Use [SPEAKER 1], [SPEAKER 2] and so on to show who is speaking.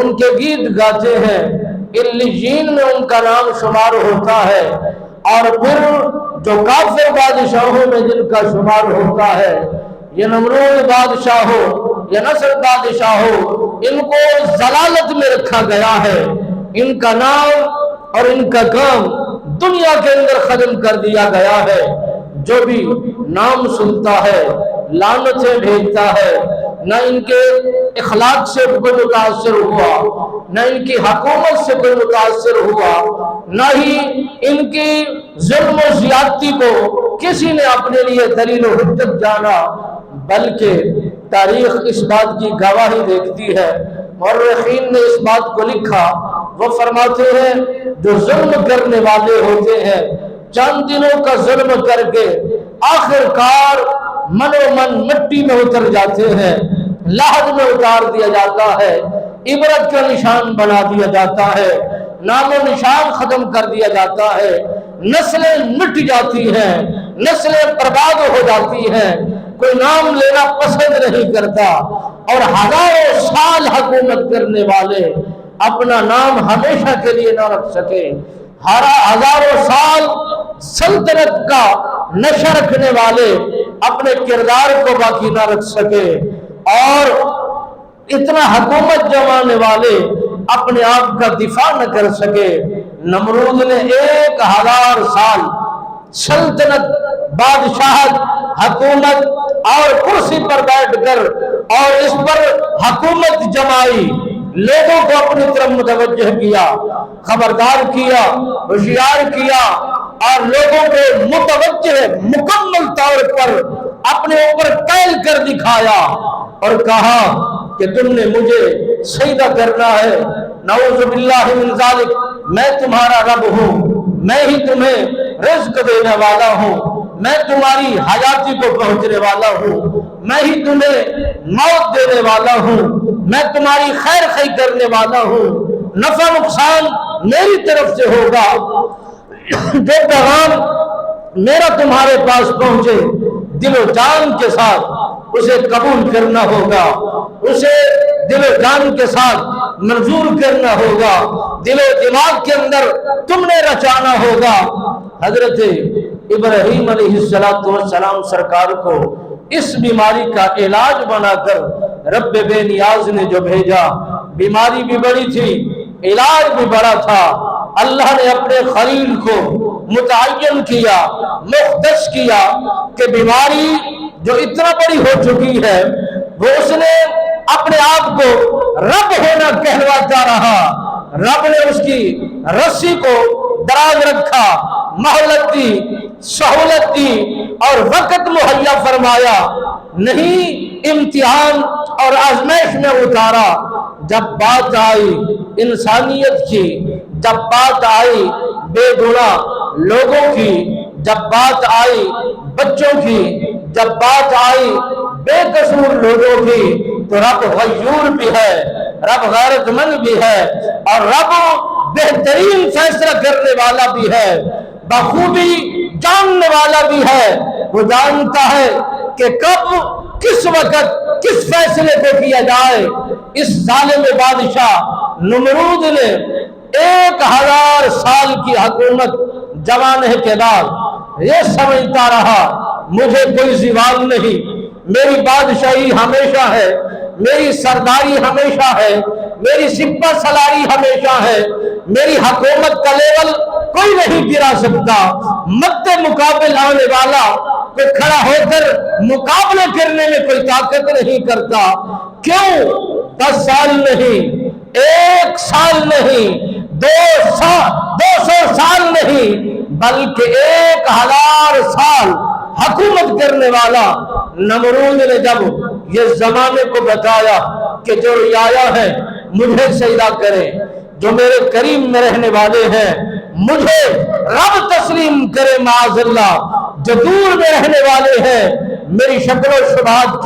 [SPEAKER 1] ان کے گیت گاتے ہیں، علیین میں ان کا نام شمار ہوتا ہے، اور پھر جو کافر بادشاہوں میں جن کا شمار ہوتا ہے، یہ نمرود بادشاہ ہو یا نصر بادشاہ ہو، ان کو ضلالت میں رکھا گیا ہے، ان کا نام اور ان کا کام دنیا کے اندر ختم کر دیا گیا ہے۔ جو بھی نام سنتا ہے لعنتیں بھیجتا ہے، نہ ان کے اخلاق سے کوئی متاثر ہوا، نہ ان کی حکومت سے کوئی متاثر ہوا، نہ ہی ان کی ظلم و زیادتی کو کسی نے اپنے لیے دلیل و حجت جانا، بلکہ تاریخ اس بات کی گواہی دیکھتی ہے، مورخین نے اس بات کو لکھا، وہ فرماتے ہیں جو ظلم کرنے والے ہوتے ہیں چند دنوں کا ظلم کر کے آخر کار من و من مٹی میں اتر جاتے ہیں، لحد میں اتار دیا جاتا ہے، عبرت کا نشان بنا دیا جاتا ہے، نام و نشان ختم کر دیا جاتا ہے، نسلیں مٹ جاتی ہیں، نسلیں برباد ہو جاتی ہیں، کوئی نام لینا پسند نہیں کرتا، اور ہزاروں سال حکومت کرنے والے اپنا نام ہمیشہ کے لیے نہ رکھ سکے، ہزاروں سال سلطنت کا نشہ رکھنے والے اپنے کردار کو باقی نہ رکھ سکے، اور اتنا حکومت جمانے والے اپنے آپ کا دفاع نہ کر سکے۔ نمرود نے 1000 سال سلطنت، بادشاہت، حکومت اور کرسی پر بیٹھ کر اور اس پر حکومت جمائی، لوگوں کو اپنی طرف متوجہ کیا، خبردار کیا، ہوشیار کیا، اور لوگوں کو متوجہ مکمل طور پر اپنے اوپر قائل کر دکھایا، اور کہا کہ تم نے مجھے سجدہ کرنا ہے، نعوذ باللہ من ذالک، میں تمہارا رب ہوں، میں ہی تمہیں رزق دینے والا ہوں، میں تمہاری حیاتی کو پہنچنے والا ہوں، میں ہی تمہیں موت دینے والا ہوں، میں تمہاری خیر خی کرنے والا ہوں، نفع نقصان میری طرف سے ہوگا، جو پیغام میرا تمہارے پاس پہنچے دل و جان کے ساتھ اسے قبول کرنا ہوگا، اسے دل و جان کے ساتھ منظور کرنا ہوگا، دل و دماغ کے اندر تم نے رچانا ہوگا۔ حضرت ابراہیم علیہ السلام سرکار کو اس بیماری کا علاج بنا کر رب بے نیاز نے جو بھیجا، بیماری بھی بڑی تھی، علاج بھی بڑا تھا، اللہ نے اپنے خلیل کو متعین کیا، مختص کیا کہ بیماری جو اتنا بڑی ہو چکی ہے، وہ اس نے اپنے آپ کو رب ہونا کہلواتا رہا، رب نے اس کی رسی کو دراز رکھا، مہلت دی، سہولت دی اور وقت مہیا فرمایا، نہیں امتحان اور آزمائش میں اتارا۔ جب بات آئی انسانیت کی، جب بات آئی بے گناہ لوگوں کی، جب بات آئی بچوں کی، جب بات آئی بے قصور لوگوں کی، تو رب غیور بھی ہے، رب غیرت مند بھی ہے، اور رب بہترین فیصلہ کرنے والا بھی ہے، بخوبی جاننے والا بھی ہے۔ وہ جانتا ہے کہ کب کس وقت کس فیصلے کو کیا جائے۔ اس ظالم بادشاہ نمرود نے 1000 سال کی حکومت جمانے کے بعد یہ سمجھتا رہا مجھے کوئی زوال نہیں، میری بادشاہی ہمیشہ ہے، میری سرداری ہمیشہ ہے، میری سپہ سالاری ہمیشہ ہے، میری حکومت کا لیول کوئی نہیں گرا سکتا، مد مقابل آنے والا کوئی کھڑا ہو کر مقابلے کرنے میں کوئی طاقت نہیں کرتا۔ کیوں 10 سال نہیں، 1 سال نہیں، 200 سال نہیں، بلکہ 1000 سال حکومت کرنے والا نمرود نے جب یہ زمانے کو بتایا کہ جو رعایا ہے مجھے سجدہ کرے، جو میرے قریب میں رہنے والے ہیں مجھے رب تسلیم کرے معاذ اللہ، جو دور میں رہنے والے ہیں میری شکل و شبہات